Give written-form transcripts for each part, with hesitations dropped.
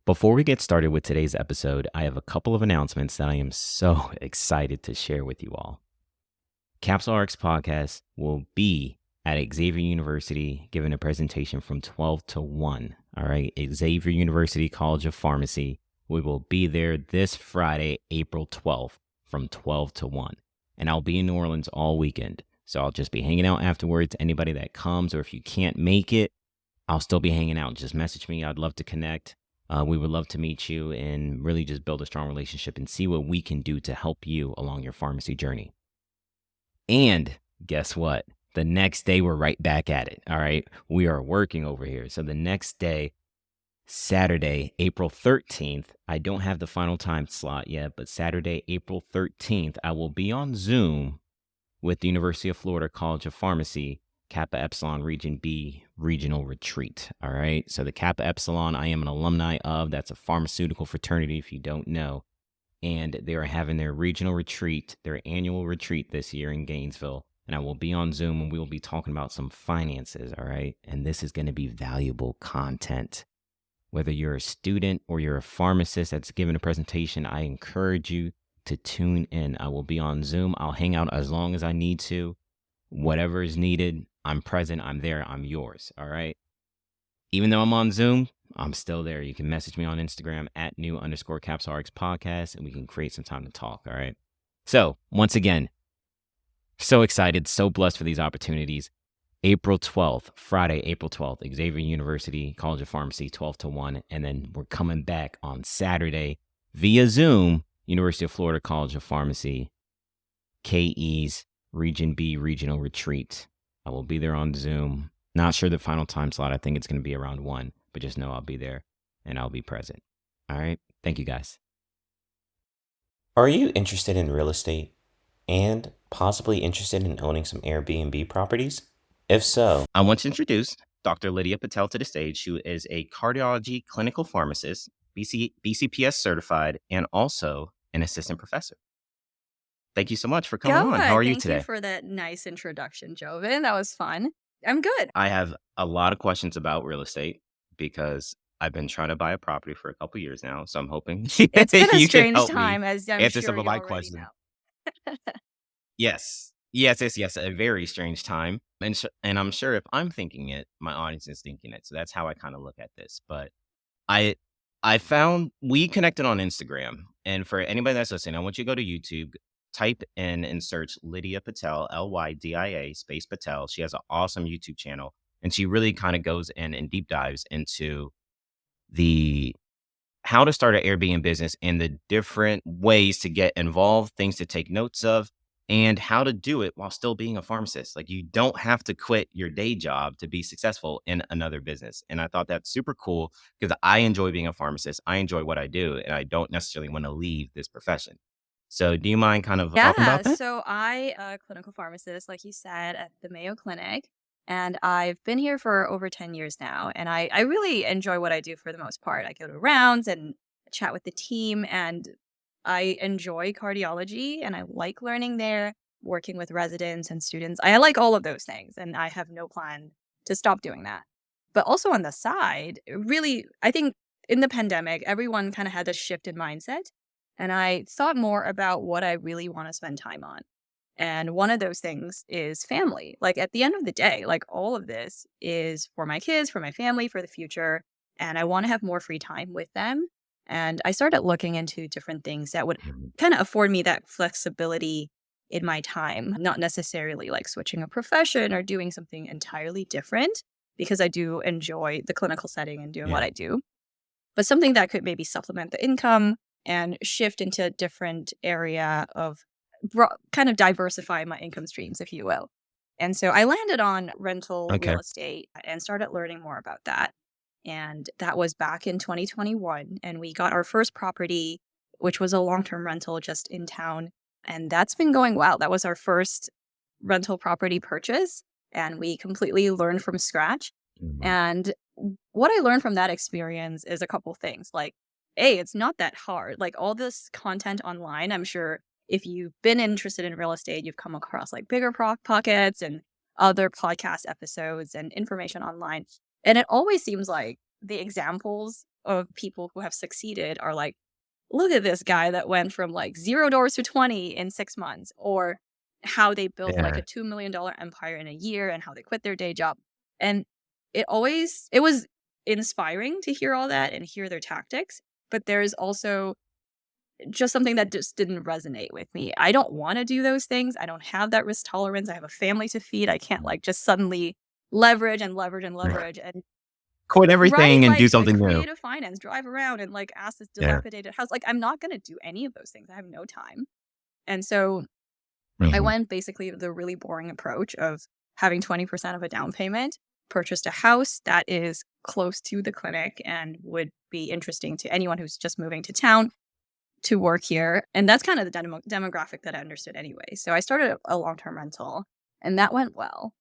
Before we get started with today's episode, I have a couple of announcements that I am so excited to share with you all. CapsuleRx Podcast will be at Xavier University giving a presentation from 12 to 1. All right, Xavier University College of Pharmacy. We will be there this Friday, April 12th from 12 to 1. And I'll be in New Orleans all weekend. So I'll just be hanging out afterwards. Anybody that comes, or if you can't make it, I'll still be hanging out. Just message me. I'd love to connect. We would love to meet you and really just build a strong relationship and see what we can do to help you along your pharmacy journey. And guess what? The next day, we're right back at it. All right. We are working over here. So the next day, Saturday, April 13th, I don't have the final time slot yet, but Saturday, April 13th, I will be on Zoom with the University of Florida College of Pharmacy Kappa Epsilon Region B Regional Retreat. All right. So the Kappa Epsilon, I am an alumni of. That's a pharmaceutical fraternity, if you don't know. And they are having their regional retreat, their annual retreat this year in Gainesville. And I will be on Zoom and we will be talking about some finances. All right. And this is going to be valuable content. Whether you're a student or you're a pharmacist that's giving a presentation, I encourage you to tune in. I will be on Zoom. I'll hang out as long as I need to. Whatever is needed, I'm present, I'm there, I'm yours, all right? Even though I'm on Zoom, I'm still there. You can message me on Instagram at @new_CapsuleRx Podcast, and we can create some time to talk, all right? So, once again, so excited, so blessed for these opportunities. April 12th, Friday, April 12th, Xavier University College of Pharmacy, 12 to 1, and then we're coming back on Saturday via Zoom, University of Florida College of Pharmacy, KE's Region B Regional Retreat. I will be there on Zoom. Not sure the final time slot. I think it's going to be around 1, but just know I'll be there and I'll be present. All right. Thank you, guys. Are you interested in real estate and possibly interested in owning some Airbnb properties? If so, I want to introduce Dr. Lydia Patel to the stage, who is a cardiology clinical pharmacist, BCPS certified, and also an assistant professor. Thank you so much for coming on. How are you Thank you today? for that nice introduction, Jovin. That was fun. I'm good. I have a lot of questions about real estate because I've been trying to buy a property for a couple years now. So I'm hoping It's been a you can strange help me time, as I'm answer some sure of you my already questions. know. Yes. Yes. A very strange time. And I'm sure if I'm thinking it, my audience is thinking it. So that's how I kind of look at this. But I found we connected on Instagram. And for anybody that's listening, I want you to go to YouTube, type in and search Lydia Patel, Lydia space Patel. She has an awesome YouTube channel. And she really kind of goes in and deep dives into the how to start an Airbnb business and the different ways to get involved, things to take notes of, and how to do it while still being a pharmacist. Like, you don't have to quit your day job to be successful in another business. And I thought that's super cool because I enjoy being a pharmacist. I enjoy what I do, and I don't necessarily want to leave this profession. So do you mind kind of talking Yeah, about that? so I a clinical pharmacist, like you said, at the Mayo Clinic, and I've been here for over 10 years now, and I really enjoy what I do for the most part. I go to rounds and chat with the team, and I enjoy cardiology, and I like learning there, working with residents and students. I like all of those things, and I have no plan to stop doing that. But also on the side, really, I think in the pandemic, everyone kind of had this shift in mindset, and I thought more about what I really want to spend time on. And one of those things is family. Like, at the end of the day, like, all of this is for my kids, for my family, for the future. And I want to have more free time with them. And I started looking into different things that would Mhm. kind of afford me that flexibility in my time, not necessarily like switching a profession or doing something entirely different, because I do enjoy the clinical setting and doing what Yeah. I do, but something that could maybe supplement the income and shift into a different area of kind of diversify my income streams, if you will. And so I landed on rental Okay. real estate and started learning more about that. And that was back in 2021. And we got our first property, which was a long term rental just in town. And that's been going well. That was our first rental property purchase. And we completely learned from scratch. Mhm. And what I learned from that experience is a couple things. Like, A, it's not that hard. Like, all this content online, I'm sure if you've been interested in real estate, you've come across like Bigger Pockets and other podcast episodes and information online. And it always seems like the examples of people who have succeeded are like, look at this guy that went from like $0 to 20 in 6 months, or how they built like a Yeah. $2 million empire in a year and how they quit their day job. And it was inspiring to hear all that and hear their tactics. But there's also just something that just didn't resonate with me. I don't want to do those things. I don't have that risk tolerance. I have a family to feed. I can't like just suddenly leverage and leverage and leverage and Quit right, everything and do like something new. creative finance, drive around and like ask this Yeah. dilapidated house. Like I'm not going to do any of those things. I have no time. And so I Mhm. went basically the really boring approach of having 20% of a down payment, purchased a house that is close to the clinic and would be interesting to anyone who's just moving to town to work here. And that's kind of the demographic that I understood anyway. So I started a long-term rental and that went well.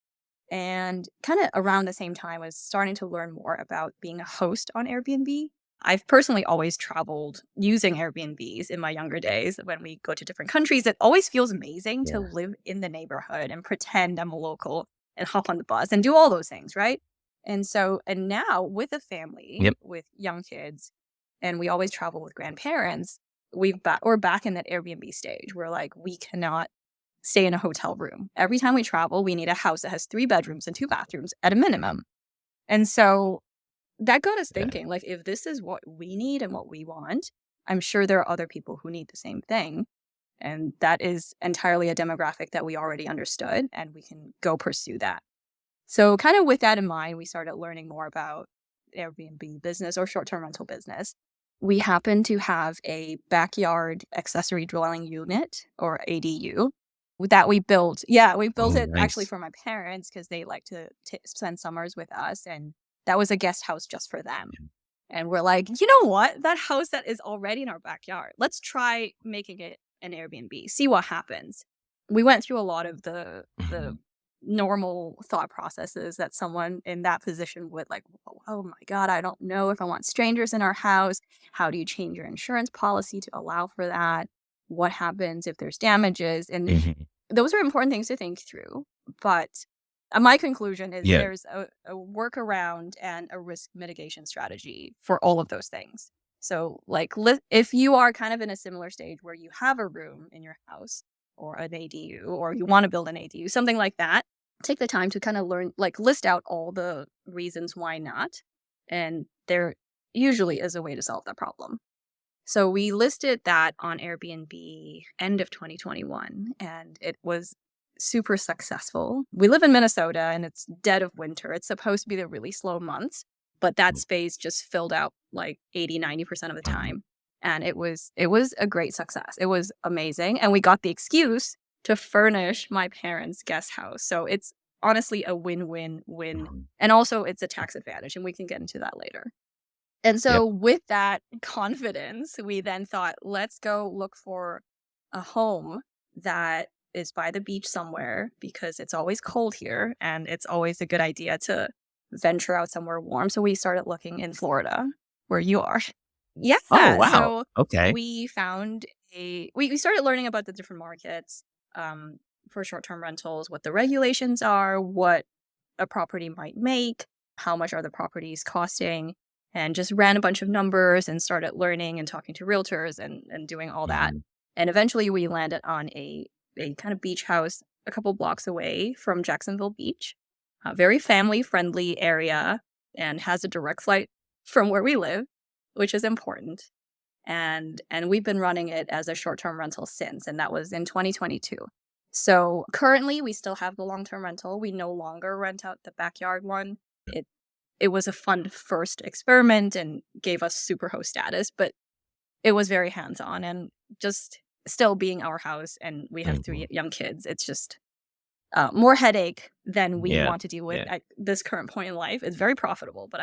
And kind of around the same time, I was starting to learn more about being a host on Airbnb. I've personally always traveled using Airbnbs in my younger days when we go to different countries. It always feels amazing to Yeah. live in the neighborhood and pretend I'm a local and hop on the bus and do all those things, right? And now with a family, Yep. with young kids, and we always travel with grandparents, we're back in that Airbnb stage where like we cannot stay in a hotel room. Every time we travel, we need a house that has 3 bedrooms and 2 bathrooms at a minimum. And so that got us Yeah. thinking, like, if this is what we need and what we want, I'm sure there are other people who need the same thing. And that is entirely a demographic that we already understood, and we can go pursue that. So kind of with that in mind, we started learning more about Airbnb business or short-term rental business. We happen to have a backyard accessory dwelling unit, or ADU, that we built. Yeah, we built Oh, it actually nice. for my parents because they like to spend summers with us, and that was a guest house just for them. And we're like, you know what? That house that is already in our backyard, let's try making it an Airbnb, see what happens. We went through a lot of the Mhm. normal thought processes that someone in that position would like, oh my God, I don't know if I want strangers in our house. How do you change your insurance policy to allow for that? What happens if there's damages? And Mhm. those are important things to think through. But my conclusion is Yeah. there's a workaround and a risk mitigation strategy for all of those things. So, like, if you are kind of in a similar stage where you have a room in your house or an ADU, or you want to build an ADU, something like that, take the time to kind of learn, like, list out all the reasons why not. And there usually is a way to solve that problem. So we listed that on Airbnb end of 2021, and it was super successful. We live in Minnesota and it's dead of winter. It's supposed to be the really slow months, but that space just filled out like 80-90% of the Mhm. time. And it was a great success. It was amazing. And we got the excuse to furnish my parents' guest house. So it's honestly a win-win-win. Mhm. And also it's a tax advantage, and we can get into that later. And Yep. so with that confidence, we then thought, let's go look for a home that is by the beach somewhere, because it's always cold here and it's always a good idea to venture out somewhere warm. So we started looking in Florida, where you are. Oh, Yeah. wow. So Okay. we found we started learning about the different markets for short-term rentals, what the regulations are, what a property might make, how much are the properties costing, and just ran a bunch of numbers and started learning and talking to realtors and doing all that. Mhm. And eventually we landed on a kind of beach house a couple blocks away from Jacksonville Beach, a very family friendly area, and has a direct flight from where we live, which is important. And we've been running it as a short-term rental since, and that was in 2022. So currently we still have the long-term rental. We no longer rent out the backyard one. It was a fun first experiment and gave us super host status, but it was very hands-on and just still being our house, and we have 3 Mhm. young kids. It's just more headache than we Yeah. want to deal with Yeah. at this current point in life. It's very profitable, but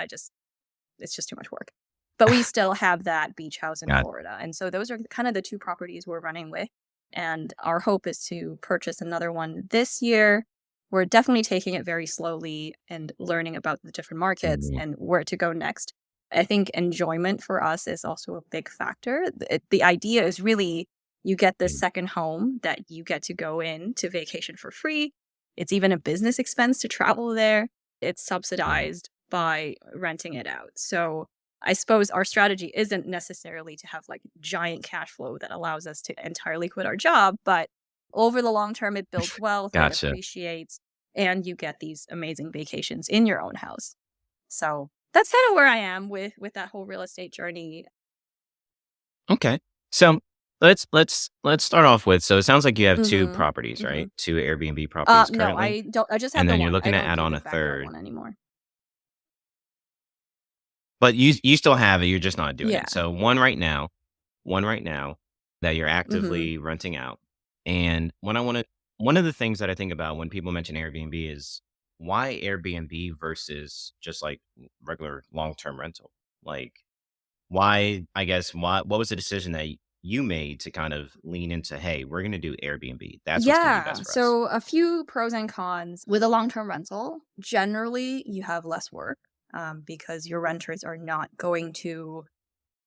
it's just too much work. But we still have that beach house in Got Florida. And so those are kind of the 2 properties we're running with. And our hope is to purchase another one this year. We're definitely taking it very slowly and learning about the different markets Mhm. and where to go next. I think enjoyment for us is also a big factor. The idea is really you get this Mm. second home that you get to go in to vacation for free. It's even a business expense to travel there. It's Mhm. subsidized by renting it out. So I suppose our strategy isn't necessarily to have like giant cash flow that allows us to entirely quit our job, but over the long term, it builds wealth, it Gotcha. appreciates, and you get these amazing vacations in your own house. So that's kind of where I am with that whole real estate journey. Okay. So let's start off with, so it sounds like you have two Mm-hmm. properties, Mm-hmm. right? Two Airbnb properties No, currently, I don't. I just have and the then you're one. I looking to don't add do on the a backup third. one anymore. But you still have it, you're just not doing Yeah. it. So one right now that you're Mm-hmm. actively renting out. And one of the things that I think about when people mention Airbnb is why Airbnb versus just like regular long-term rental? Like why, I guess, what was the decision that you made to kind of lean into, hey, we're going to do Airbnb. That's what's going to be Yeah. best for us. So a few pros and cons with a long-term rental. Generally, you have less work because your renters are not going to.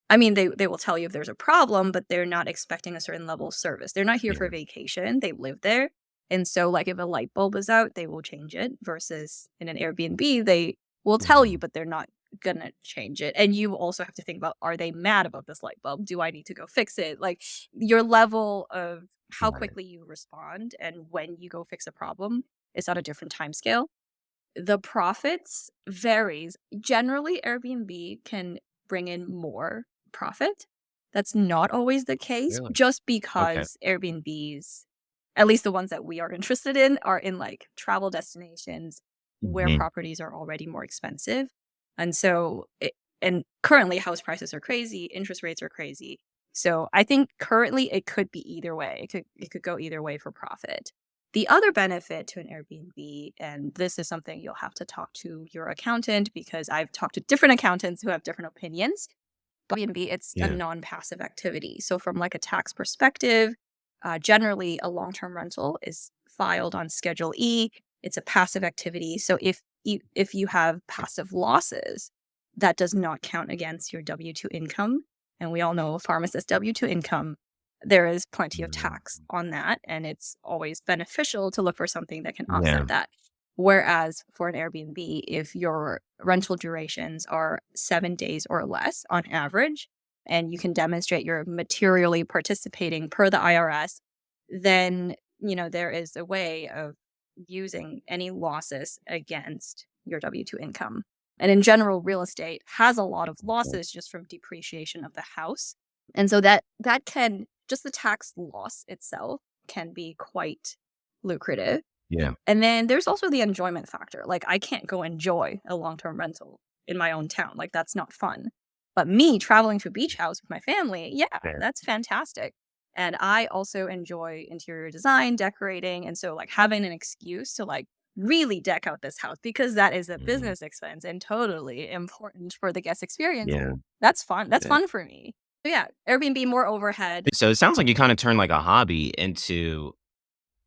I mean, they will tell you if there's a problem, but they're not expecting a certain level of service. They're not here for Yeah. vacation. They live there. And so, like, if a light bulb is out, they will change it. Versus in an Airbnb, they will tell you, Mhm. but they're not gonna change it. And you also have to think about, are they mad about this light bulb? Do I need to go fix it? Like, your level of how Right. quickly you respond and when you go fix a problem is on a different time scale. The profits varies. Generally, Airbnb can bring in more profit. That's not always the case Really? just Okay. because Airbnbs, at least the ones that we are interested in, are in like travel destinations where Mhm. properties are already more expensive. And so and currently house prices are crazy, interest rates are crazy. So I think currently it could be either way. It could go either way for profit. The other benefit to an Airbnb, and this is something you'll have to talk to your accountant because I've talked to different accountants who have different opinions. But Airbnb, it's a Yeah. non-passive activity. So from like a tax perspective, generally a long-term rental is filed on Schedule E. It's a passive activity. So if you have passive losses, that does not count against your W-2 income. And we all know pharmacist W-2 income, there is plenty of Mhm. tax on that, and it's always beneficial to look for something that can Yeah. offset that. Whereas for an Airbnb, if your rental durations are 7 days or less on average, and you can demonstrate you're materially participating per the IRS, then, there is a way of using any losses against your W-2 income. And in general, real estate has a lot of losses just from depreciation of the house. And so that can just the tax loss itself can be quite lucrative. Yeah. And then there's also the enjoyment factor. Like, I can't go enjoy a long-term rental in my own town. Like, that's not fun. But me traveling to a beach house with my family, yeah, Fair. that's fantastic. And I also enjoy interior design, decorating, and so like having an excuse to like really deck out this house because that is a Mhm. business expense and totally important for the guest experience. Yeah. That's fun. That's Yeah. fun for me. So yeah, Airbnb more overhead. So it sounds like you kind of turned like a hobby into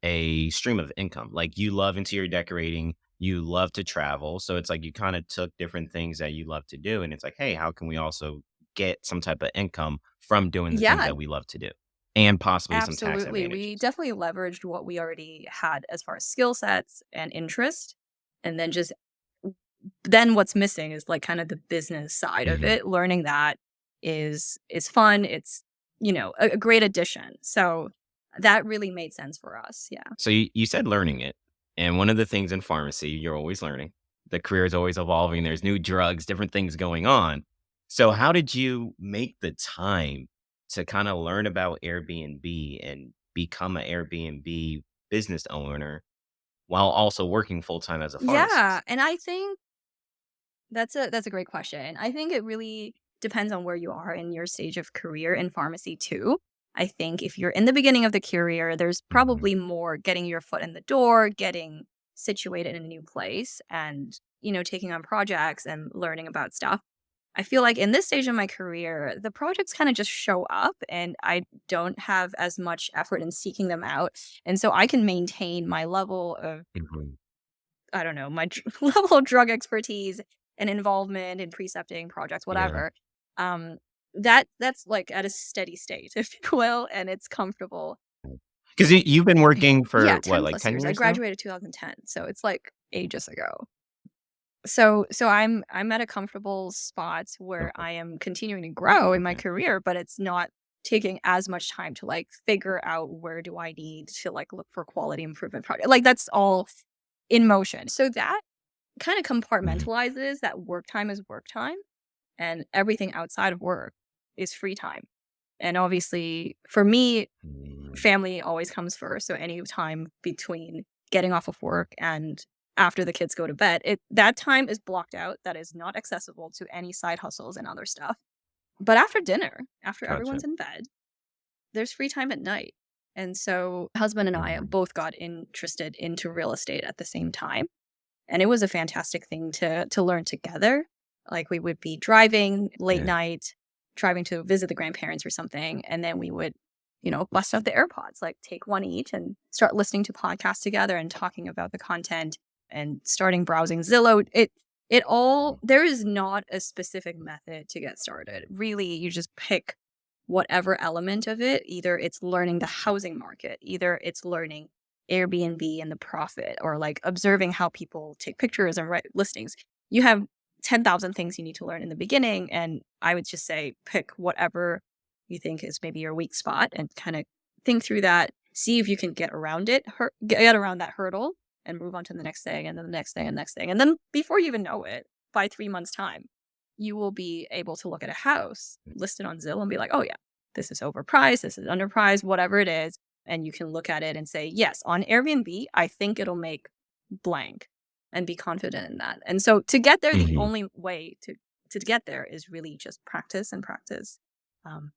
a stream of income. Like you love interior decorating, you love to travel. So it's like you kind of took different things that you love to do. And it's like, hey, how can we also get some type of income from doing the things Yeah, that we love to do? And possibly some tax absolutely. We advantages. definitely leveraged what we already had as far as skill sets and interest. And then then what's missing is like kind of the business side of Mhm. it. Learning that is fun. It's, a great addition. So that really made sense for us. Yeah. So you said learning it. And one of the things in pharmacy, you're always learning. The career is always evolving. There's new drugs, different things going on. So how did you make the time to kind of learn about Airbnb and become an Airbnb business owner while also working full time as a Yeah. pharmacist? And I think that's a great question. I think it really depends on where you are in your stage of career in pharmacy too. I think if you're in the beginning of the career, there's Mhm. probably more getting your foot in the door, getting situated in a new place and, taking on projects and learning about stuff. I feel like in this stage of my career, the projects kind of just show up and I don't have as much effort in seeking them out. And so I can maintain my level of Mhm. I don't know, my level of drug expertise and involvement in precepting projects, Yeah. whatever. Um, that's like at a steady state, if you will, and it's comfortable. Because you've been working Yeah, for what, 10 like plus 10 years. I years now? graduated 2010, so it's like ages ago. So I'm at a comfortable spot where Okay. I am continuing to grow in my Okay. career, but it's not taking as much time to like figure out where do I need to like look for quality improvement project. Like that's all in motion. So that kind of Mhm. compartmentalizes that work time is work time and everything outside of work is free time. And obviously for me, Mm, family always comes first. So any time between getting off of work and after the kids go to bed, that time is blocked out. That is not accessible to any side hustles and other stuff. But after dinner, after gotcha. everyone's in bed, there's free time at night. And so husband and I Mhm. both got interested into real estate at the same time. And it was a fantastic thing to learn together. Like we would be driving late Yeah. night, driving to visit the grandparents or something, and then we would, bust out the AirPods, like take one each and start listening to podcasts together and talking about the content and starting browsing Zillow. It all there is not a specific method to get started. Really, you just pick whatever element of it. Either it's learning the housing market, either it's learning Airbnb and the profit, or like observing how people take pictures and write listings. You have 10,000 things you need to learn in the beginning. And I would just say pick whatever you think is maybe your weak spot and kind of think through that, see if you can get around it, get around that hurdle and move on to the next thing and then the next thing and next thing. And then before you even know it, by 3 months' time, you will be able to look at a house listed on Zillow and be like, oh, yeah, this is overpriced, this is underpriced, whatever it is. And you can look at it and say, yes, on Airbnb, I think it'll make blank and be confident in that. And so to get there, the Mhm. only way to get there is really just practice and practice. Um,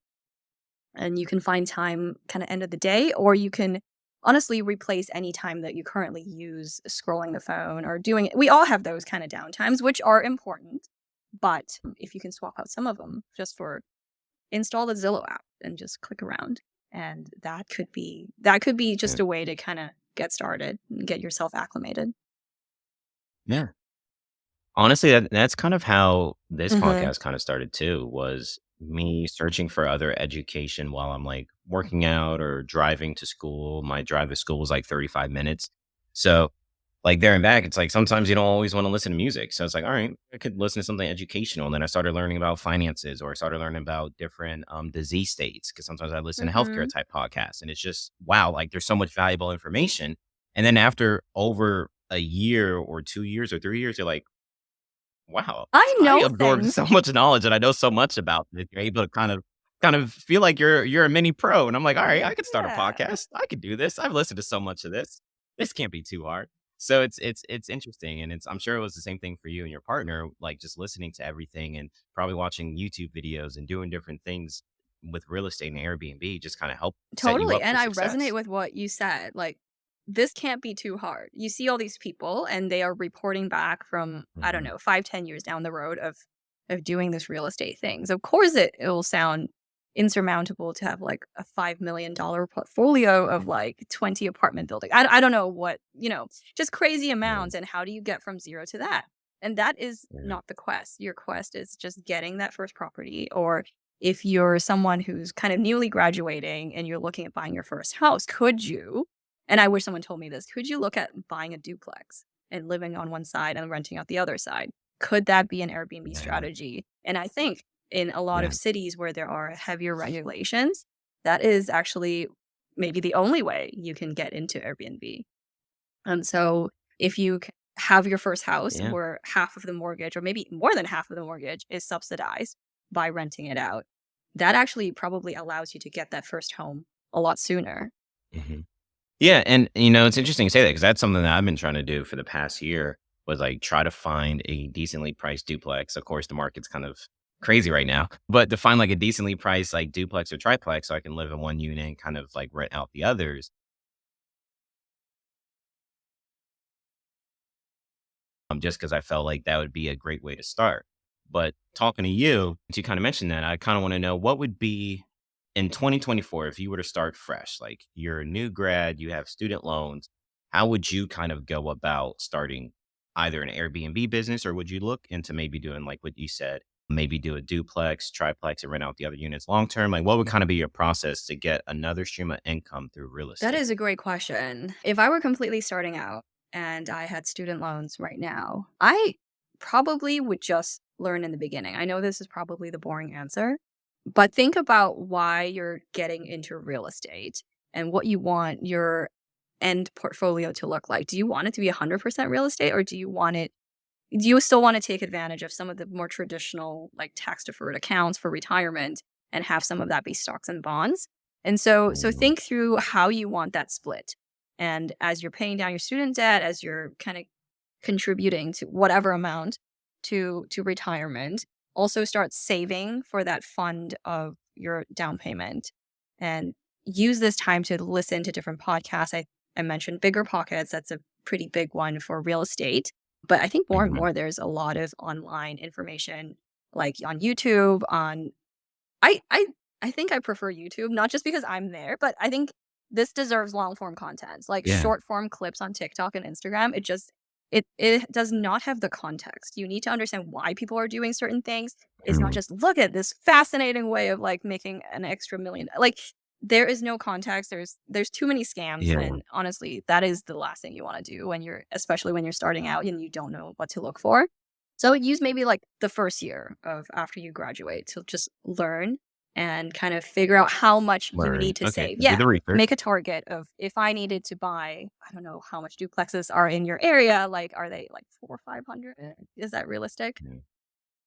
and you can find time kind of end of the day, or you can honestly replace any time that you currently use scrolling the phone or doing it. We all have those kind of downtimes, which are important. But if you can swap out some of them just for install the Zillow app and just click around. And that could be Yeah. just a way to kind of get started and get yourself acclimated. Yeah. Honestly, that's kind of how this Mhm. podcast kind of started too, was me searching for other education while I'm like working out or driving to school. My drive to school was like 35 minutes. So like there and back, it's like sometimes you don't always want to listen to music. So it's like, all right, I could listen to something educational. And then I started learning about finances, or I started learning about different disease states. Cause sometimes I listen to healthcare Mhm. type podcasts, and it's just, wow, like there's so much valuable information. And then after over a year or 2 years or 3 years, you're like, wow, I I know absorbed things. so much knowledge and I know so much about it. You're able to kind of feel like you're a mini pro. And I'm like, all right, I could start a Yeah. podcast. I could do this. I've listened to so much of this. This can't be too hard. So it's interesting. And I'm sure it was the same thing for you and your partner, like just listening to everything and probably watching YouTube videos and doing different things with real estate and Airbnb just kind of help set you Totally. up And for I resonate success. with what you said. Like, this can't be too hard. You see all these people and they are reporting back from, I don't Hmm. know, 5, 10 years down the road of doing this real estate things. Of course it will sound insurmountable to have like a $5 million portfolio of like 20 apartment buildings. I don't know what, just crazy Yeah, amounts. And how do you get from zero to that? And that is yeah, not the quest. Your quest is just getting that first property, or if you're someone who's kind of newly graduating and you're looking at buying your first house, could you, and I wish someone told me this, could you look at buying a duplex and living on one side and renting out the other side? Could that be an Airbnb yeah, strategy? And I think in a lot yeah. of cities where there are heavier regulations, that is actually maybe the only way you can get into Airbnb. And so if you have your first house Yeah. where half of the mortgage, or maybe more than half of the mortgage, is subsidized by renting it out, that actually probably allows you to get that first home a lot sooner. Mhm. Yeah, and it's interesting you say that because that's something that I've been trying to do for the past year, was like try to find a decently priced duplex. Of course, the market's kind of crazy right now, but to find like a decently priced like duplex or triplex so I can live in one unit and kind of like rent out the others. Just because I felt like that would be a great way to start. But talking to you, since you kind of mentioned that, I kind of want to know what would be in 2024 if you were to start fresh, like you're a new grad, you have student loans, how would you kind of go about starting either an Airbnb business, or would you look into maybe doing like what you said, maybe do a duplex, triplex, and rent out the other units long term? Like, what would kind of be your process to get another stream of income through real That estate? is a great question. If I were completely starting out and I had student loans right now, I probably would just learn in the beginning. I know this is probably the boring answer, but think about why you're getting into real estate and what you want your end portfolio to look like. Do you want it to be 100% real estate, or do you still want to take advantage of some of the more traditional, like tax deferred accounts for retirement and have some of that be stocks and bonds? And so Mhm. think through how you want that split. And as you're paying down your student debt, as you're kind of contributing to whatever amount to retirement, also start saving for that fund of your down payment, and use this time to listen to different podcasts. I mentioned Bigger Pockets. That's a pretty big one for real estate. But I think more and Mhm. more there's a lot of online information, like on YouTube, on I I I think I prefer YouTube, not just because I'm there, but I think this deserves long form content. Like Yeah. short form clips on TikTok and Instagram, it does not have the context. You need to understand why people are doing certain things. It's not Mhm. just look at this fascinating way of like making an extra million. Like there is no context. There's too many scams, Yeah. and honestly, that is the last thing you want to do when you're especially when you're starting out and you don't know what to look for. So use maybe like the first year of after you graduate to just learn and kind of figure out how much you Learn. need to Okay. save. Do Yeah. the research. Make a target of if I needed to buy, I don't know how much duplexes are in your area. Like, are they like 400 or 500? Is that realistic? Yeah.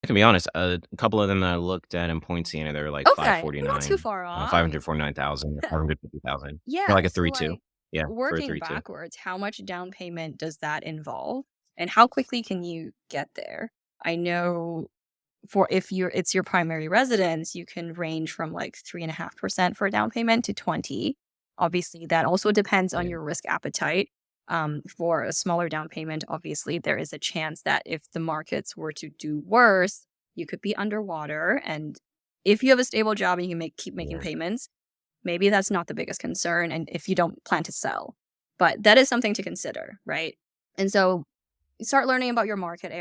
I can be honest, a couple of them that I looked at in Point Siena, they were like Okay. Not too 549, far off. 549,000, 550,000 for Yeah. like a So 3-2. like Yeah, for a working 3-2. backwards, how much down payment does that involve? And how quickly can you get there? I know for if it's your primary residence, you can range from like 3.5% for a down payment to 20. Obviously, that also depends on Yeah. your risk appetite. For a smaller down payment, obviously, there is a chance that if the markets were to do worse, you could be underwater. And if you have a stable job and you can keep making Yeah. payments, maybe that's not the biggest concern. And if you don't plan to sell, but that is something to consider, right? And so start learning about your market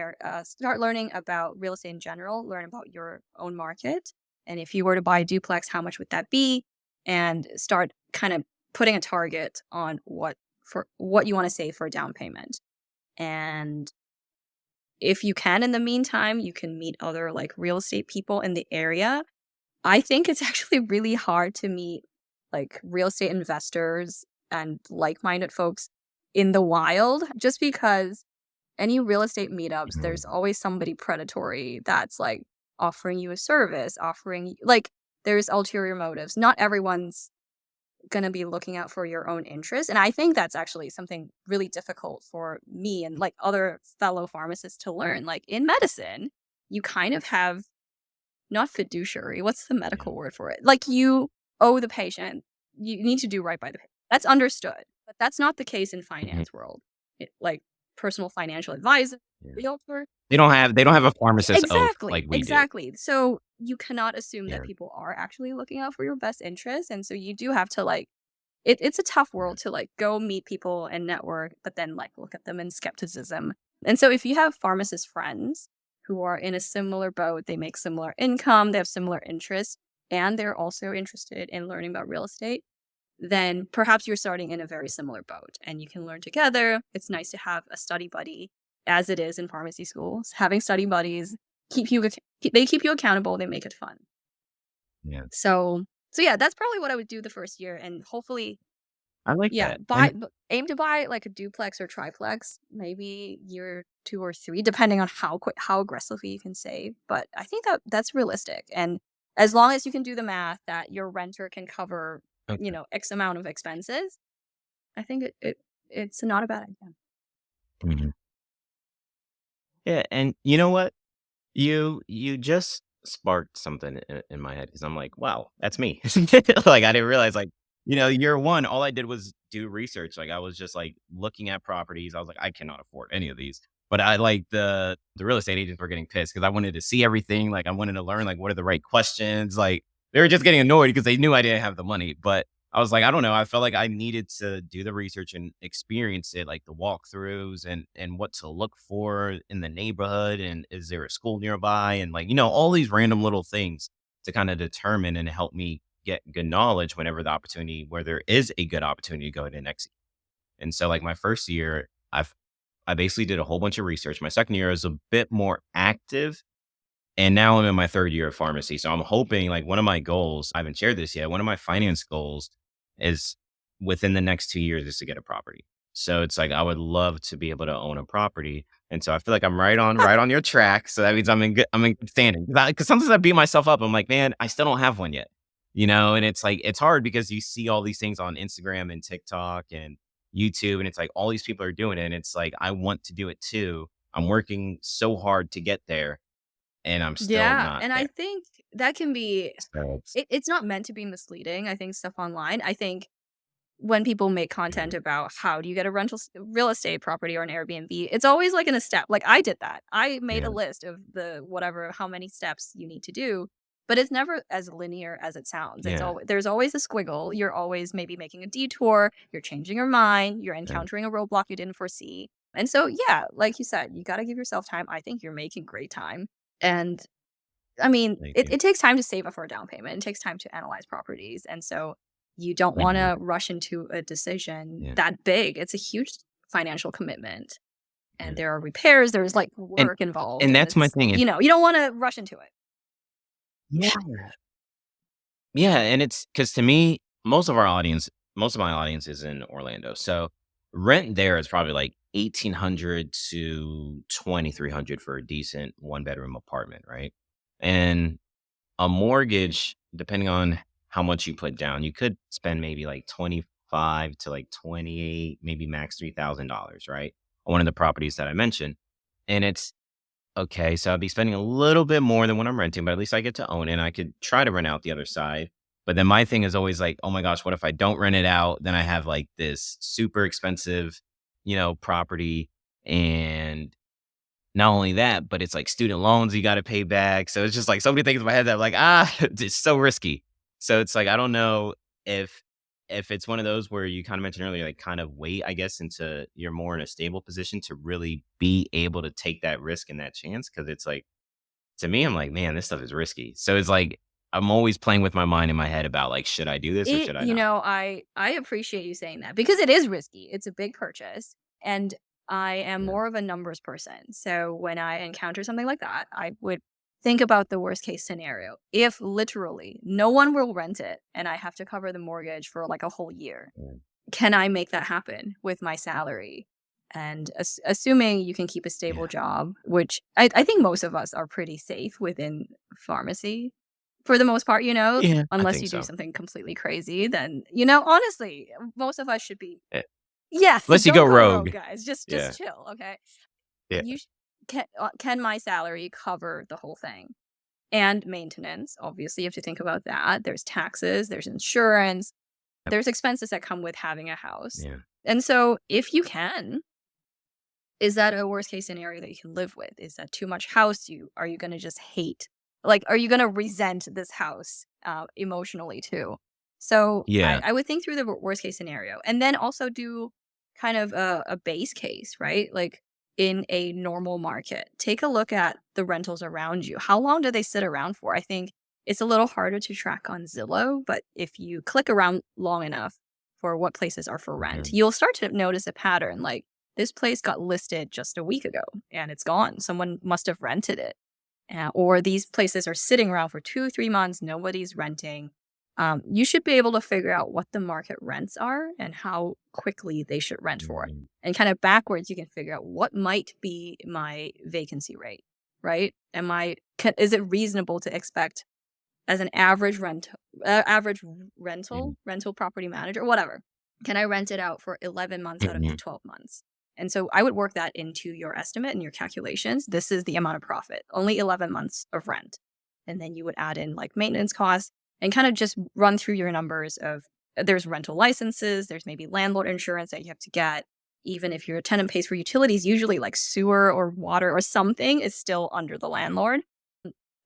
start learning about real estate in general, learn about your own market. And if you were to buy a duplex, how much would that be? And start kind of putting a target on what you want to save for a down payment. And if you can, in the meantime, you can meet other like real estate people in the area. I think it's actually really hard to meet like real estate investors and like-minded folks in the wild, just because any real estate meetups, Mhm. there's always somebody predatory that's like offering you a service, like there's ulterior motives. Not everyone's going to be looking out for your own interests. And I think that's actually something really difficult for me and like other fellow pharmacists to learn. Like in medicine, you kind of have not fiduciary. What's the Yeah. medical word for it? Like you owe the patient. You need to do right by the patient. That's understood. But that's not the case in Mhm. finance world. Like personal financial advisor, Yeah. realtor. They don't have a pharmacist oath Exactly. like we do. Exactly. So you cannot assume that Yeah. people are actually looking out for your best interests. And so you do have to like it's a tough Yeah. world to like go meet people and network, but then like look at them in skepticism. And so if you have pharmacist friends who are in a similar boat, they make similar income, they have similar interests, and they're also interested in learning about real estate, then perhaps you're starting in a very similar boat and you can learn together. It's nice to have a study buddy, as it is in pharmacy schools. Having study buddies they keep you accountable, they make it fun. Yeah. So yeah, that's probably what I would do the first year, and hopefully, I like yeah, that. And aim to buy like a duplex or triplex, maybe year 2 or 3, depending on how aggressively you can save. But I think that's realistic, and as long as you can do the math that your renter can cover, okay. X amount of expenses, I think it's not a bad idea. Mhm. Yeah, and you know what? You just sparked something in my head because I'm like, wow, that's me. Like I didn't realize, like, year one, all I did was do research. Like I was just like looking at properties. I was like, I cannot afford any of these. But I like the real estate agents were getting pissed because I wanted to see everything. Like I wanted to learn like what are the right questions. Like they were just getting annoyed because they knew I didn't have the money. But I was like, I don't know. I felt like I needed to do the research and experience it, like the walkthroughs and what to look for in the neighborhood. And is there a school nearby? And like, all these random little things to kind of determine and help me get good knowledge where there is a good opportunity to go ahead and execute. And so like my first year, I basically did a whole bunch of research. My second year is a bit more active. And now I'm in my third year of pharmacy. So I'm hoping, like, one of my goals, I haven't shared this yet. One of my finance goals is within the next 2 years is to get a property. So it's like, I would love to be able to own a property. And so I feel like I'm right on your track. So that means I'm in good standing. Cause sometimes I beat myself up. I'm like, man, I still don't have one yet, and it's like, it's hard because you see all these things on Instagram and TikTok and YouTube. And it's like, all these people are doing it. And it's like, I want to do it too. I'm working so hard to get there and I'm still Yeah, not and I there. think that can be So it's not meant to be misleading, I think stuff online. I think when people make content mhm, about how do you get a real estate property or an Airbnb, it's always like in a step. Like I did that. I made a yeah, list of the whatever how many steps you need to do, but it's never as linear as it sounds. It's yeah, always there's always a squiggle. You're always maybe making a detour, you're changing your mind, you're yeah, encountering a roadblock you didn't foresee. And so yeah, like you said, you got to give yourself time. I think you're making great time. And I mean, thank it you. it takes time to save up for a down payment. It takes time to analyze properties, and so you don't Mhm, wanna rush into a decision yeah, that big. It's a huge financial commitment, and yeah. there are repairs, there's, like, And work involved, and and that's my it's thing. you don't wanna rush into it. Yeah. Yeah, and it's because to me, most of my audience is in Orlando. So rent there is probably like 1,800 to 2,300 for a decent one-bedroom apartment, right? And a mortgage, depending on how much you put down, you could spend maybe like 25 to like 28, maybe max $3,000, right? On one of the properties that I mentioned. And it's okay, so I'd be spending a little bit more than what I'm renting, but at least I get to own it, and I could try to rent out the other side. But then my thing is always like, "Oh my gosh, what if I don't rent it out? Then I have, like, this super expensive, property, and not only that, but it's, like, student loans you gotta pay back." So it's just, like, so many things in my head that I'm like, it's so risky. So it's like, I don't know if it's one of those where you kinda mentioned earlier, like, kind of wait, I guess, into you're more in a stable position to really be able to take that risk and that chance. Because it's like, to me, I'm like, "Man, this stuff is risky." So it's like, I'm always playing with my mind in my head about, like, should I do this or should I not? I appreciate you saying that because it is risky. It's a big purchase, and I am Yeah, more of a numbers person. So when I encounter something like that, I would think about the worst case scenario. If literally no one will rent it and I have to cover the mortgage for like a whole year, yeah, can I make that happen with my salary? And assuming you can keep a stable yeah. job, which I think most of us are pretty safe within pharmacy for the most part, Yeah, I unless think you do so. something completely crazy, then, honestly, most of us should be Eh, yes, unless you go don't go rogue. rogue, guys. Just Yeah, chill, okay? yeah, You sh can my salary cover the whole thing? And maintenance, obviously, you have to think about that. There's taxes, there's insurance, there's expenses that come with having a house. yeah. And so if you can, is that a worst case scenario that you can live with? Is that too much house? Are you gonna just hate? Like, are you gonna resent this house emotionally too? So Yeah, I would think through the worst case scenario, and then also do kind of a base case, right? Like in a normal market, take a look at the rentals around you. How long do they sit around for? I think it's a little harder to track on Zillow, but if you click around long enough for what places are for rent, mhm, you'll start to notice a pattern. Like this place got listed just a week ago and it's gone. Someone must have rented it. Or these places are sitting around for 2, 3 months, nobody's renting. You should be able to figure out what the market rents are and how quickly they should rent for. mhm, And kind of backwards, you can figure out what might be my vacancy rate, right? Is it reasonable to expect as an average mhm, rental property manager, whatever. Can I rent it out for 11 months out of the mhm, 12 months? And so I would work that into your estimate and your calculations. This is the amount of profit, only 11 months of rent. And then you would add in like maintenance costs and kind of just run through your numbers of there's rental licenses, there's maybe landlord insurance that you have to get. Even if your tenant pays for utilities, usually like sewer or water or something is still under the landlord.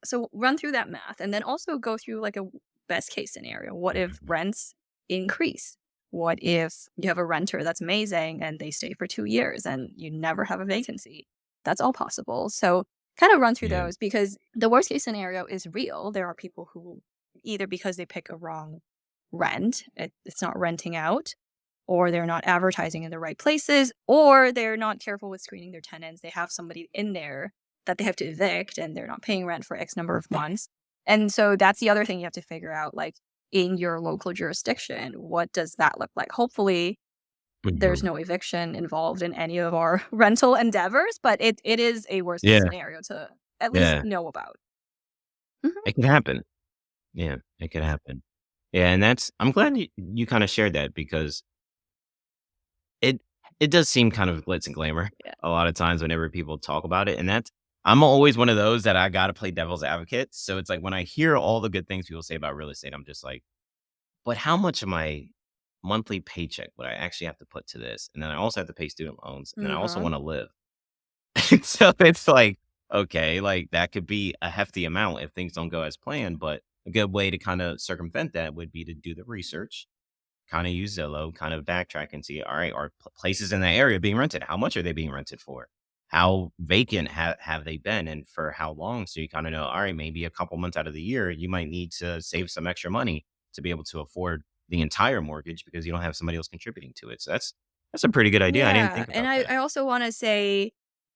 So run through that math and then also go through like a best case scenario. What if mhm, rents increase? What if you have a renter that's amazing and they stay for 2 years and you never have a vacancy? That's all possible. So kind of run through yeah, those because the worst case scenario is real. There are people who either because they pick a wrong rent, it's not renting out, or they're not advertising in the right places, or they're not careful with screening their tenants. They have somebody in there that they have to evict and they're not paying rent for X number of months. And so that's the other thing you have to figure out, like in your local jurisdiction, what does that look like? Hopefully there's Mhm. no eviction involved in any of our rental endeavors, but it is a worst case Yeah. scenario to at least Yeah. know about. Mhm. It can happen. Yeah. It can happen. Yeah. And I'm glad you kind of shared that because it, it does seem kind of glitz and glamour Yeah. a lot of times whenever people talk about it. And I'm always one of those that I got to play devil's advocate. So it's like when I hear all the good things people say about real estate, I'm just like, but how much of my monthly paycheck would I actually have to put to this? And then I also have to pay student loans. And then I also Mhm. want to live. So it's like, okay, like that could be a hefty amount if things don't go as planned. But a good way to kind of circumvent that would be to do the research, kind of use Zillow, kind of backtrack and see, all right, are places in that area being rented? How much are they being rented for? How vacant have they been and for how long? So you kind of know, all right, maybe a couple months out of the year, you might need to save some extra money to be able to afford the entire mortgage because you don't have somebody else contributing to it. So that's a pretty good idea. I didn't Yeah, think and about I that. I also wanna say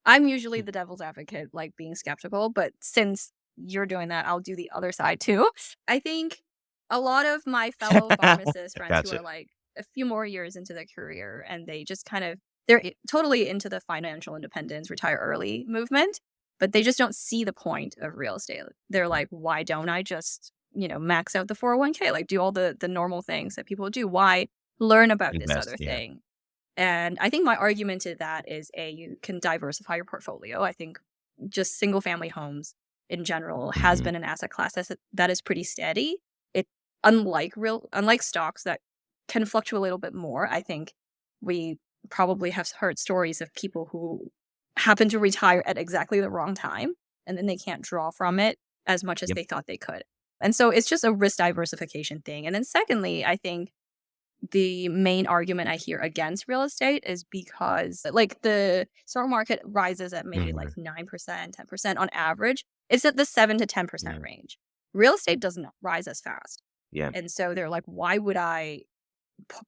I'm usually the devil's advocate, like, being skeptical, but since you're doing that, I'll do the other side too. I think a lot of my fellow pharmacist friends who Gotcha. are, like, a few more years into their career, and they just kind of they're totally into the financial independence, retire early movement, but they just don't see the point of real estate. They're like, "Why don't I just, max out the 401k, like, do all the normal things that people do? Why learn about this Invest. other Yeah. thing?" And I think my argument to that is you can diversify your portfolio. I think just single family homes in general has Hmm. been an asset class that is pretty steady. It unlike stocks that can fluctuate a little bit more. I think we probably have heard stories of people who happen to retire at exactly the wrong time and then they can't draw from it as much as Yep. they thought they could. And so it's just a risk diversification thing. And then secondly, I think the main argument I hear against real estate is because, like, the stock market rises at maybe like Hmm. 9%, 10% on average. It's at the 7 to 10% Yeah. range. Real estate does not rise as fast. Yeah. And so they're like, why would I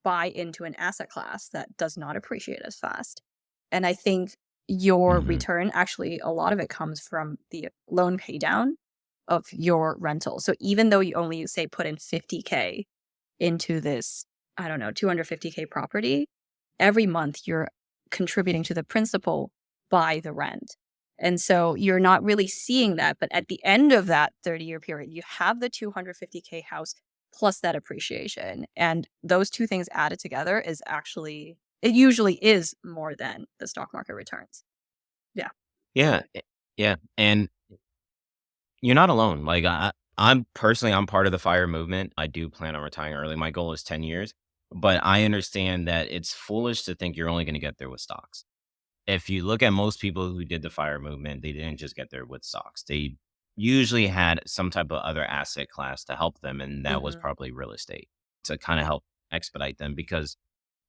buy into an asset class that does not appreciate as fast? And I think your Hmm. return, actually, a lot of it comes from the loan pay down of your rental. So even though you only, say, put in 50K into this, I don't know, 250K property, every month you're contributing to the principal by the rent. And so you're not really seeing that. But at the end of that 30-year period, you have the 250K house plus that appreciation. And those two things added together it usually is more than the stock market returns. Yeah. Yeah. Yeah. And you're not alone. Like I'm part of the fire movement. I do plan on retiring early. My goal is 10 years, but I understand that it's foolish to think you're only going to get there with stocks. If you look at most people who did the fire movement, they didn't just get there with stocks. They usually had some type of other asset class to help them. And that was Hmm. probably real estate to kind of help expedite them because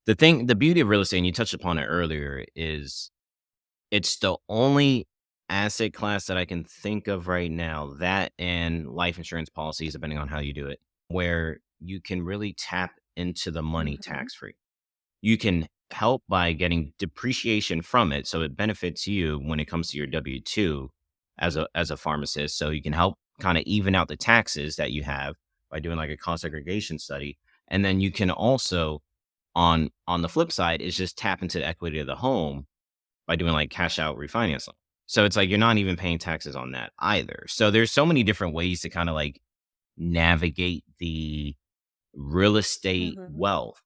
the beauty of real estate, and you touched upon it earlier, is it's the only asset class that I can think of right now, that and life insurance policies, depending on how you do it, where you can really tap into the money Hmm. tax free. You can help by getting depreciation from it, so it benefits you when it comes to your W-2 as a pharmacist. So you can help kind of even out the taxes that you have by doing like a cost segregation study. And then you can also on the flip side is just tap into the equity of the home by doing like cash out refinance loan. So it's like you're not even paying taxes on that either. So there's so many different ways to kind of like navigate the real estate Hmm. wealth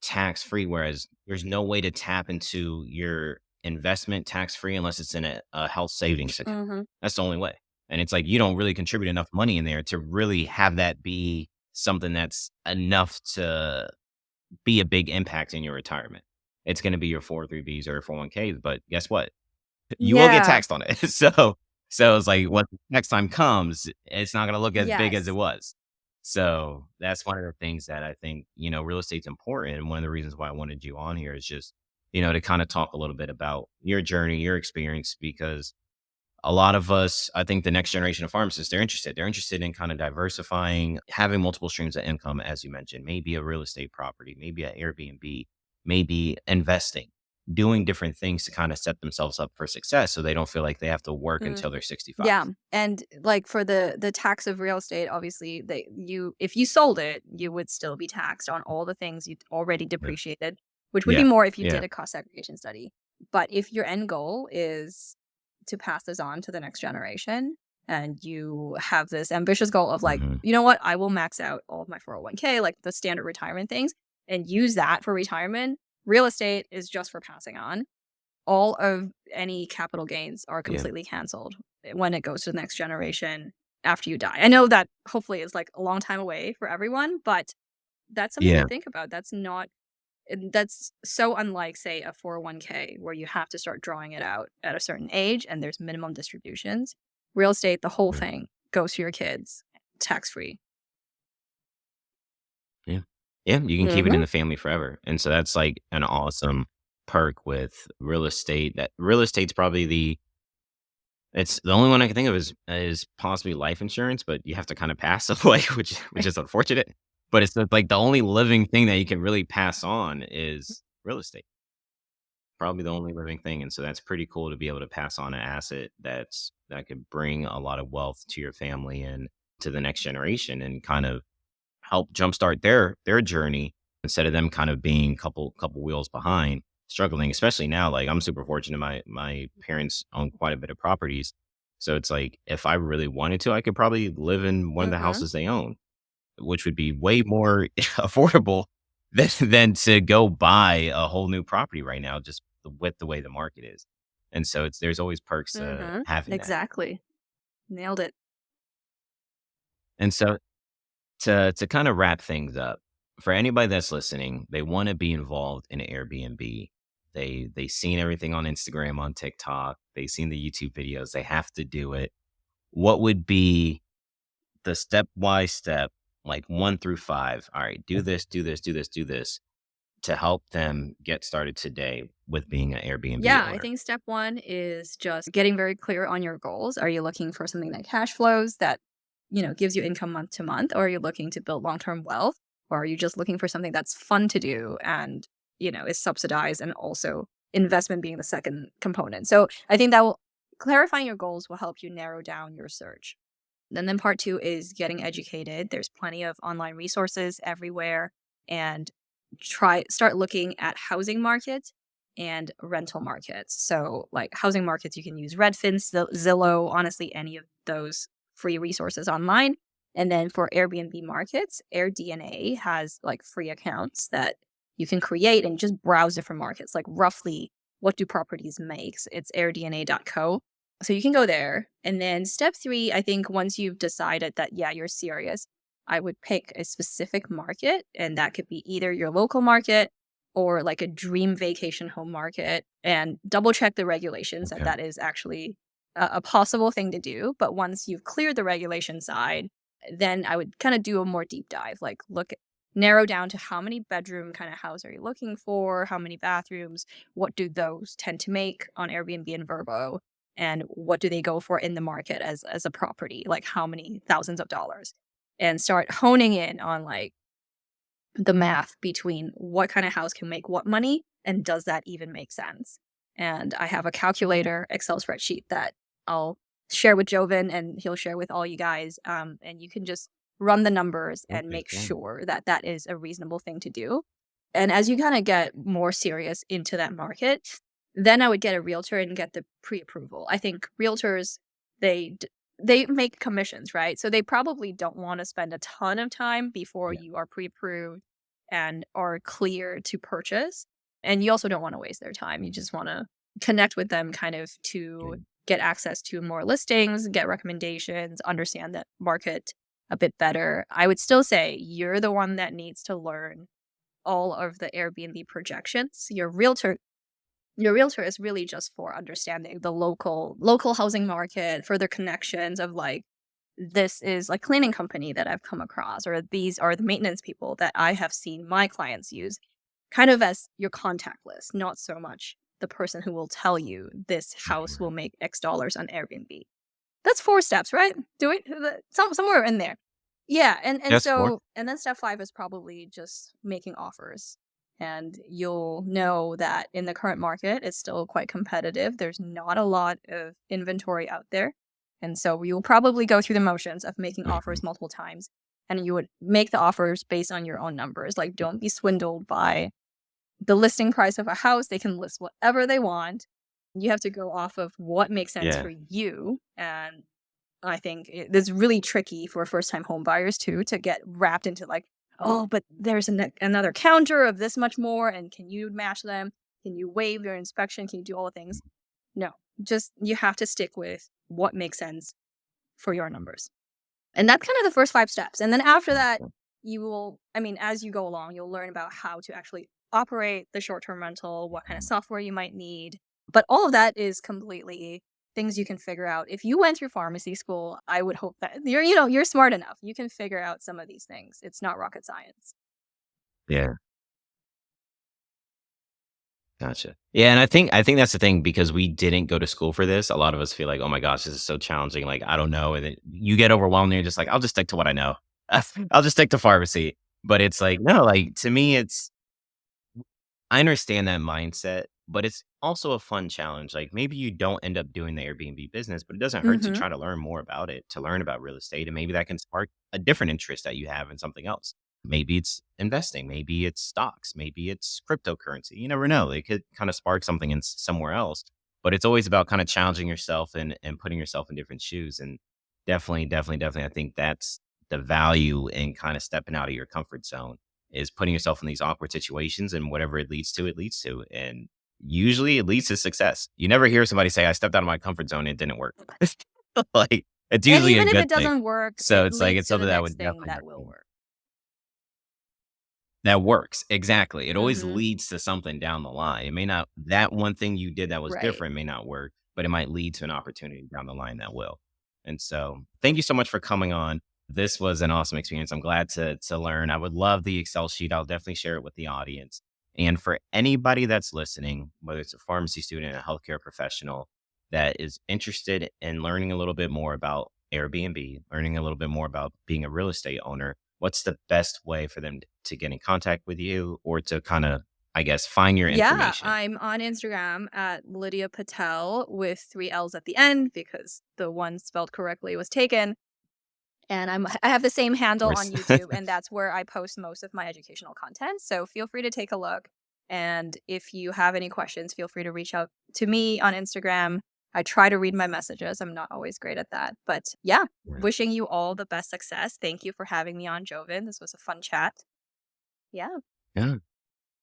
tax free, whereas there's no way to tap into your investment tax free unless it's in a health savings account. Hmm. That's the only way. And it's like you don't really contribute enough money in there to really have that be something that's enough to be a big impact in your retirement. It's going to be your 403Bs or 401Ks, but guess what? You will get Yeah. taxed on it. So it's like what next time comes, it's not going to look as big as it Yes. was. So that's one of the things that I think, real estate's important. And one of the reasons why I wanted you on here is just, to kind of talk a little bit about your journey, your experience, because a lot of us, I think the next generation of pharmacists, they're interested. They're interested in kind of diversifying, having multiple streams of income, as you mentioned, maybe a real estate property, maybe an Airbnb, maybe investing, doing different things to kind of set themselves up for success so they don't feel like they have to work Mm. until they're 65. Yeah, and like for the tax of real estate, obviously, if you sold it, you would still be taxed on all the things you already Yeah. depreciated, which would be Yeah. more if you Yeah. did a cost segregation study. But if your end goal is to pass this on to the next generation, and you have this ambitious goal of like, hmm you know what, I will max out all of my 401k, like the standard retirement things, and use that for retirement, real estate is just for passing on. All of any capital gains are Yeah. completely canceled when it goes to the next generation after you die. I know that hopefully is like a long time away for everyone, but that's something to Yeah. think about. That's so unlike, say, a 401k where you have to start drawing it out at a certain age and there's minimum distributions. Real estate, the whole Yeah. thing goes to your kids tax free. Yeah. Yeah. You can keep it in Hmm. the family forever. And so that's like an awesome perk with real estate. That real estate's probably it's the only one I can think of is possibly life insurance, but you have to kind of pass away, which is unfortunate. But it's like the only living thing that you can really pass on is real estate. Probably the only living thing. And so that's pretty cool to be able to pass on an asset that could bring a lot of wealth to your family and to the next generation and kind of help jumpstart their journey instead of them kind of being couple wheels behind, struggling. Especially now, like I'm super fortunate. My parents own quite a bit of properties, so it's like if I really wanted to, I could probably live in one of the Hmm. houses they own, which would be way more affordable than to go buy a whole new property right now, just with the way the market is. And so there's always perks to Hmm. having that. Exactly. Nailed it. And so to kind of wrap things up, for anybody that's listening, they want to be involved in Airbnb. They seen everything on Instagram, on TikTok. They seen the YouTube videos. They have to do it. What would be the step by step, like 1 through 5? All right, do this, do this, do this, do this to help them get started today with being an Airbnb Yeah, I owner. think step one is just getting very clear on your goals. Are you looking for something that cash flows that, gives you income month to month? Or are you looking to build long-term wealth? Or are you just looking for something that's fun to do and, is subsidized and also investment being the second component? So I think that will clarifying your goals will help you narrow down your search. Then part two is getting educated. There's plenty of online resources everywhere, and start looking at housing markets and rental markets. So like housing markets, you can use Redfin, Zillow, honestly, any of those free resources online. And then for Airbnb markets, AirDNA has like free accounts that you can create and just browse different markets, like roughly what do properties make. It's airdna.co. So you can go there. And then step three, I think once you've decided that, yeah, you're serious, I would pick a specific market. And that could be either your local market or like a dream vacation home market, and double check the regulations that Okay. that is actually a possible thing to do. But once you've cleared the regulation side, then I would kind of do a more deep dive, like narrow down to how many bedroom kind of house are you looking for, how many bathrooms, what do those tend to make on Airbnb and Verbo, and what do they go for in the market as a property, like how many thousands of dollars, and start honing in on like the math between what kind of house can make what money and does that even make sense. And I have a calculator Excel spreadsheet that I'll share with Jovin and he'll share with all you guys, and you can just run the numbers and Okay. make Yeah. sure that that is a reasonable thing to do. And as you kind of get more serious into that market, then I would get a realtor and get the pre-approval. I think realtors, they make commissions, right? So they probably don't want to spend a ton of time before Yeah. you are pre-approved and are clear to purchase. And you also don't want to waste their time. You just want to connect with them kind of Yeah. to get access to more listings, get recommendations, understand that market a bit better. I would still say you're the one that needs to learn all of the Airbnb projections. Your realtor is really just for understanding the local housing market, further connections of like this is a cleaning company that I've come across, or these are the maintenance people that I have seen my clients use, kind of as your contact list, not so much the person who will tell you this house will make X dollars on Airbnb. That's 4 steps, right? Do it somewhere in there. Yeah, and Yes, for so and then step 5 is probably just making offers. And you'll know that in the current market, it's still quite competitive. There's not a lot of inventory out there. And so you'll probably go through the motions of making offers multiple times. And you would make the offers based on your own numbers. Like, don't be swindled by the listing price of a house. They can list whatever they want. You have to go off of what makes sense Yeah. for you. And I think it's really tricky for first-time home buyers too to get wrapped into like, oh, but there's another counter of this much more, and can you match them? Can you waive your inspection? Can you do all the things? No, just you have to stick with what makes sense for your numbers. And that's kind of the first 5 steps. And then after that, you will, I mean, as you go along, you'll learn about how to actually operate the short-term rental, what kind of software you might need. But all of that is completely things you can figure out. If you went through pharmacy school, I would hope that you're smart enough. You can figure out some of these things. It's not rocket science. Yeah. Gotcha. Yeah, and I think that's the thing because we didn't go to school for this. A lot of us feel like, oh my gosh, this is so challenging. Like, I don't know. And then you get overwhelmed and you're just like, I'll just stick to what I know. I'll just stick to pharmacy. But it's like, no, like to me, I understand that mindset, but it's also a fun challenge. Like maybe you don't end up doing the Airbnb business, but it doesn't hurt to Mhm. try to learn more about it, to learn about real estate. And maybe that can spark a different interest that you have in something else. Maybe it's investing, maybe it's stocks, maybe it's cryptocurrency. You never know. It could kind of spark something in somewhere else. But it's always about kind of challenging yourself and putting yourself in different shoes. And definitely, I think that's the value in kind of stepping out of your comfort zone is putting yourself in these awkward situations and whatever it leads to, it leads to. And usually it leads to success. You never hear somebody say, I stepped out of my comfort zone and it didn't work. Like it's And usually a even if good it thing. doesn't work, So it it's like leads it's to the something that I next would thing definitely that will recommend. work. That works. Exactly. It always Mhm. leads to something down the line. It may not, that one thing you did that was Right. different may not work, but it might lead to an opportunity down the line that will. And so thank you so much for coming on. This was an awesome experience. I'm glad to learn. I would love the Excel sheet. I'll definitely share it with the audience. And for anybody that's listening, whether it's a pharmacy student, a healthcare professional that is interested in learning a little bit more about Airbnb, learning a little bit more about being a real estate owner, what's the best way for them to get in contact with you or to kind of, I guess, find your Yeah, information? I'm on Instagram at Lydia Patel with 3 L's at the end because the one spelled correctly was taken. And I have the same Of handle on course. YouTube, and that's where I post most of my educational content. So feel free to take a look. And if you have any questions, feel free to reach out to me on Instagram. I try to read my messages. I'm not always great at that. But yeah, Right. wishing you all the best success. Thank you for having me on, Jovin. This was a fun chat. Yeah. Yeah.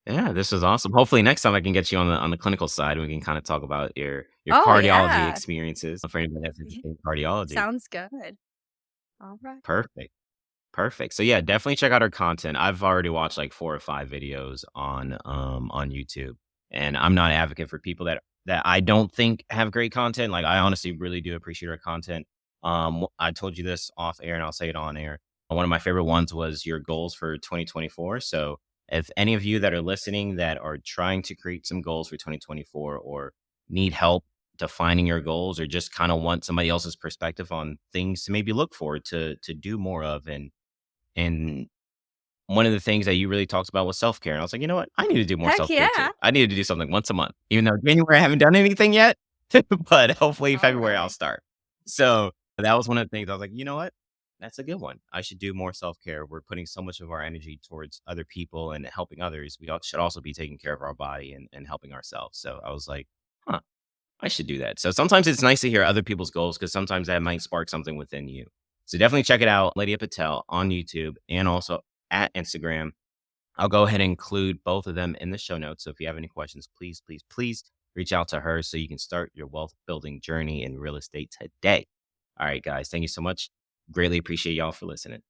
Yeah, this is awesome. Hopefully next time I can get you on the clinical side and we can kind of talk about your Oh, cardiology yeah. experiences for anybody that's interested in cardiology. Sounds good. All right. Perfect. Perfect. So yeah, definitely check out her content. I've already watched like 4 or 5 videos on YouTube. And I'm not an advocate for people that I don't think have great content. Like I honestly really do appreciate her content. I told you this off air and I'll say it on air. One of my favorite ones was your goals for 2024. So if any of you that are listening that are trying to create some goals for 2024 or need help defining your goals or just kind of want somebody else's perspective on things to maybe look forward to do more of and one of the things that you really talked about was self-care. And I was like, you know what? I need to do more Heck self-care too. yeah. I need to do something once a month, even though January I haven't done anything yet, but hopefully All February I'll right. start. So that was one of the things I was like, you know what? That's a good one. I should do more self-care. We're putting so much of our energy towards other people and helping others. Should also be taking care of our body and helping ourselves. So I was like, huh, I should do that. So sometimes it's nice to hear other people's goals because sometimes that might spark something within you. So definitely check it out, Lydia Patel on YouTube and also at Instagram. I'll go ahead and include both of them in the show notes. So if you have any questions, please reach out to her so you can start your wealth building journey in real estate today. All right, guys. Thank you so much. Greatly appreciate y'all for listening.